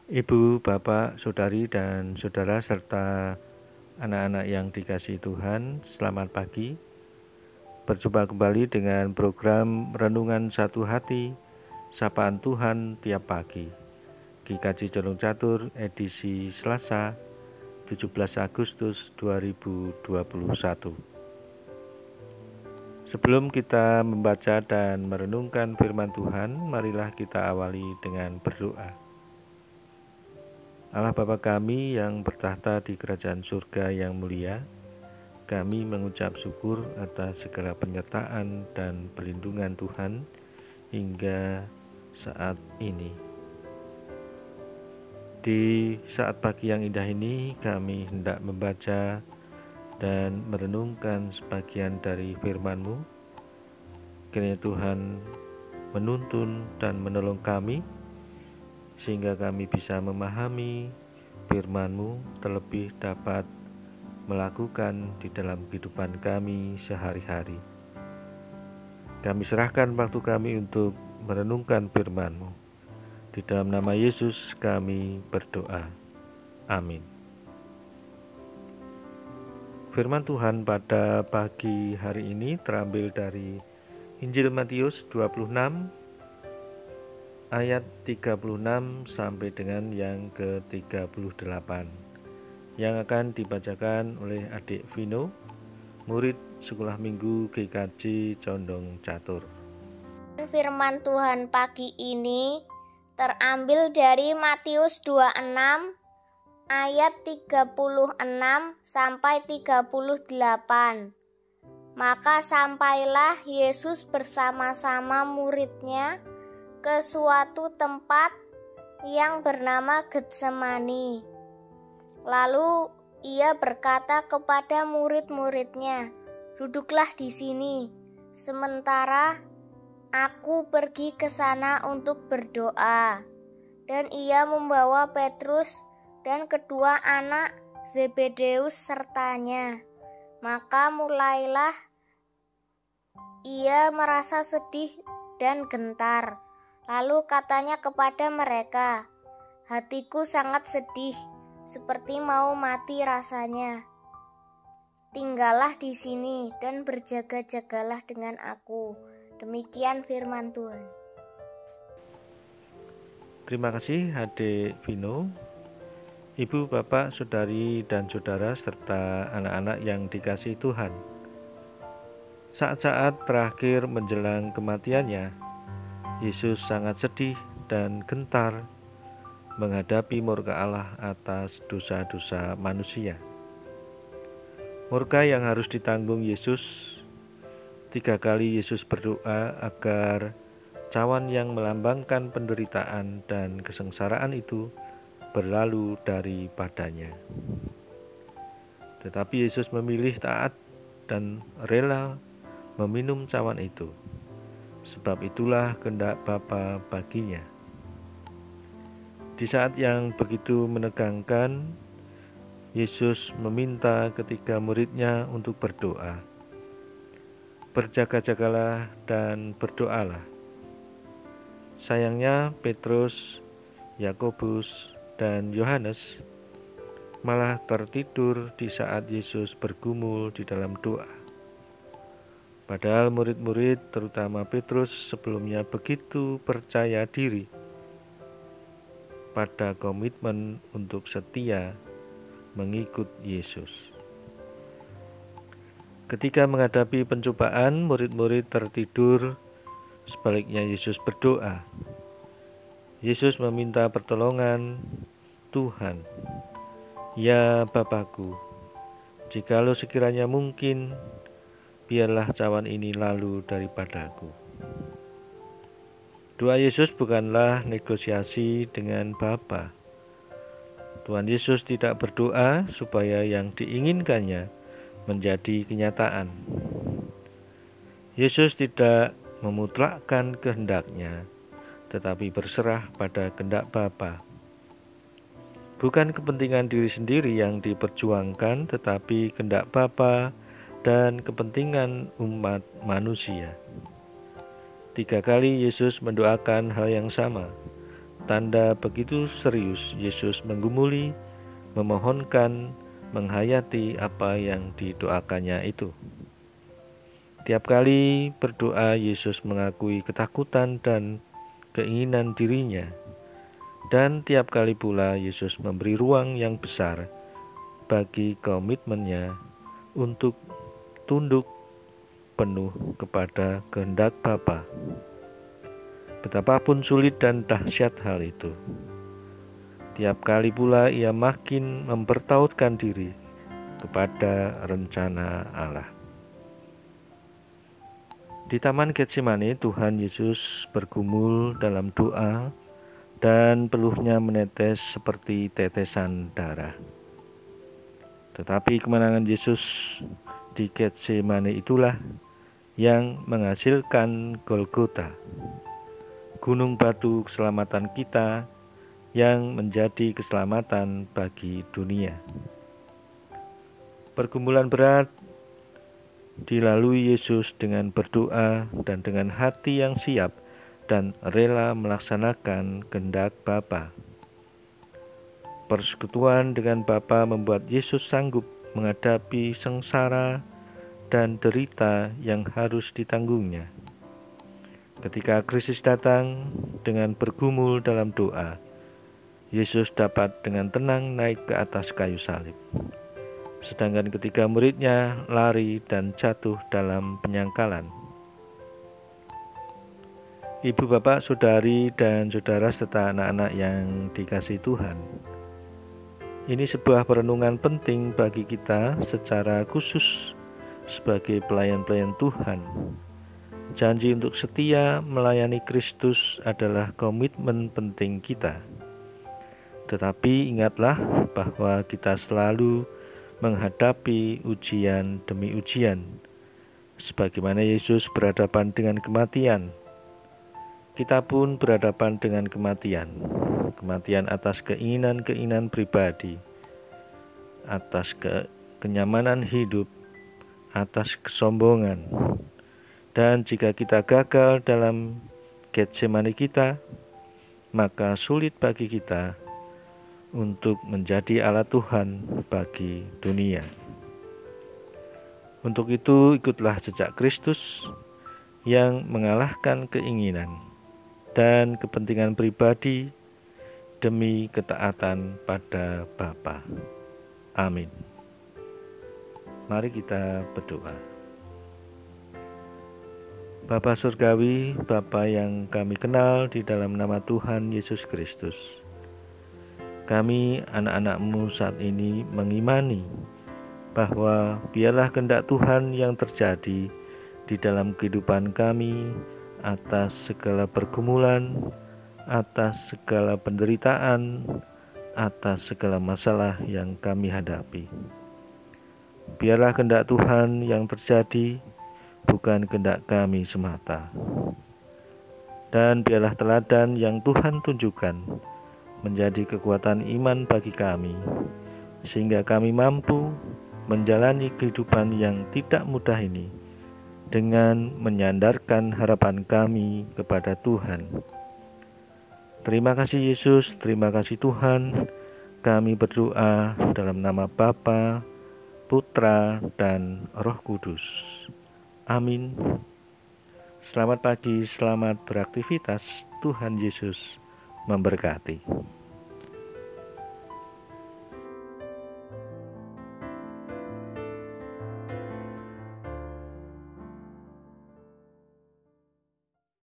Ibu, Bapak, Saudari, dan Saudara, serta anak-anak yang dikasihi Tuhan, selamat pagi. Berjumpa kembali dengan program Renungan Satu Hati, Sapaan Tuhan Tiap Pagi. GKJ Condong Catur, edisi Selasa, 17 Agustus 2021. Sebelum kita membaca dan merenungkan firman Tuhan, marilah kita awali dengan berdoa. Allah Bapa kami yang bertahta di kerajaan surga yang mulia, kami mengucap syukur atas segala penyertaan dan perlindungan Tuhan hingga saat ini. Di saat pagi yang indah ini, kami hendak membaca dan merenungkan sebagian dari firman-Mu. Kiranya Tuhan menuntun dan menolong kami, sehingga kami bisa memahami firman-Mu, terlebih dapat melakukan di dalam kehidupan kami sehari-hari. Kami serahkan waktu kami untuk merenungkan firman-Mu. Di dalam nama Yesus kami berdoa. Amin. Firman Tuhan pada pagi hari ini terambil dari Injil Matius 26 ayat 36 sampai dengan yang ke-38 yang akan dibacakan oleh adik Vino, murid sekolah minggu GKJ Condong Catur. Firman Tuhan pagi ini terambil dari Matius 26 ayat 36 sampai 38. Maka sampailah Yesus bersama-sama muridnya ke suatu tempat yang bernama Getsemani. Lalu ia berkata kepada murid-muridnya, "Duduklah di sini, sementara aku pergi ke sana untuk berdoa." Dan ia membawa Petrus dan kedua anak Zebedeus sertanya. Maka mulailah ia merasa sedih dan gentar. Lalu katanya kepada mereka, "Hatiku sangat sedih, seperti mau mati rasanya. Tinggallah di sini dan berjaga-jagalah dengan aku." Demikian firman Tuhan. Terima kasih adik Vino. Ibu, Bapak, Saudari, dan Saudara, serta anak-anak yang dikasihi Tuhan. Saat-saat terakhir menjelang kematiannya, Yesus sangat sedih dan gentar menghadapi murka Allah atas dosa-dosa manusia. Murka yang harus ditanggung Yesus. 3 kali Yesus berdoa agar cawan yang melambangkan penderitaan dan kesengsaraan itu berlalu daripadanya. Tetapi Yesus memilih taat dan rela meminum cawan itu, sebab itulah kehendak Bapa baginya. Di saat yang begitu menegangkan, Yesus meminta ketiga muridnya untuk berdoa. Berjaga-jagalah dan berdoalah. Sayangnya Petrus, Yakobus, dan Yohanes malah tertidur di saat Yesus bergumul di dalam doa. Padahal murid-murid, terutama Petrus, sebelumnya begitu percaya diri pada komitmen untuk setia mengikut Yesus. Ketika menghadapi pencobaan, murid-murid tertidur, sebaliknya Yesus berdoa. Yesus meminta pertolongan Tuhan. "Ya Bapakku, jikalau sekiranya mungkin, biarlah cawan ini lalu daripadaku." Doa Yesus bukanlah negosiasi dengan Bapa. Tuhan Yesus tidak berdoa supaya yang diinginkannya menjadi kenyataan. Yesus tidak memutlakkan kehendaknya, tetapi berserah pada kehendak Bapa. Bukan kepentingan diri sendiri yang diperjuangkan, tetapi kehendak Bapa dan kepentingan umat manusia. 3 kali Yesus mendoakan hal yang sama. tanda begitu serius Yesus menggumuli, memohonkan, menghayati apa yang didoakannya itu. Tiap kali berdoa, Yesus mengakui ketakutan dan keinginan dirinya. Dan tiap kali pula Yesus memberi ruang yang besar bagi komitmennya untuk tunduk penuh kepada kehendak Bapa. Betapapun sulit dan dahsyat hal itu, tiap kali pula ia makin mempertautkan diri kepada rencana Allah. Di Taman Getsemani, Tuhan Yesus bergumul dalam doa dan peluhnya menetes seperti tetesan darah. Tetapi kemenangan Yesus di Getsemani itulah yang menghasilkan Golgota, gunung batu keselamatan kita yang menjadi keselamatan bagi dunia. Pergumulan berat dilalui Yesus dengan berdoa dan dengan hati yang siap dan rela melaksanakan kehendak Bapa. Persekutuan dengan Bapa membuat Yesus sanggup menghadapi sengsara dan derita yang harus ditanggungnya. Ketika krisis datang, dengan bergumul dalam doa, Yesus dapat dengan tenang naik ke atas kayu salib. Sedangkan ketika muridnya lari dan jatuh dalam penyangkalan. Ibu, bapak, saudari, dan saudara serta anak-anak yang dikasihi Tuhan, ini sebuah perenungan penting bagi kita secara khusus sebagai pelayan-pelayan Tuhan. Janji untuk setia melayani Kristus adalah komitmen penting kita. Tetapi ingatlah bahwa kita selalu menghadapi ujian demi ujian. Sebagaimana Yesus berhadapan dengan kematian, kita pun berhadapan dengan kematian. Kematian atas keinginan-keinginan pribadi, atas kenyamanan hidup, atas kesombongan. Dan jika kita gagal dalam Getsemani kita, maka sulit bagi kita untuk menjadi alat Tuhan bagi dunia. Untuk itu, ikutlah jejak Kristus yang mengalahkan keinginan dan kepentingan pribadi demi ketaatan pada Bapa. Amin. Mari kita berdoa. Bapa Surgawi, Bapa yang kami kenal di dalam nama Tuhan Yesus Kristus, kami anak-anak-Mu saat ini mengimani bahwa biarlah kehendak Tuhan yang terjadi di dalam kehidupan kami atas segala pergumulan, atas segala penderitaan, atas segala masalah yang kami hadapi. Biarlah kehendak Tuhan yang terjadi, bukan kehendak kami semata. Dan biarlah teladan yang Tuhan tunjukkan menjadi kekuatan iman bagi kami, sehingga kami mampu menjalani kehidupan yang tidak mudah ini dengan menyandarkan harapan kami kepada Tuhan. Terima kasih Yesus, terima kasih Tuhan. Kami berdoa dalam nama Bapa, Putra, dan Roh Kudus. Amin. Selamat pagi, selamat beraktivitas. Tuhan Yesus memberkati.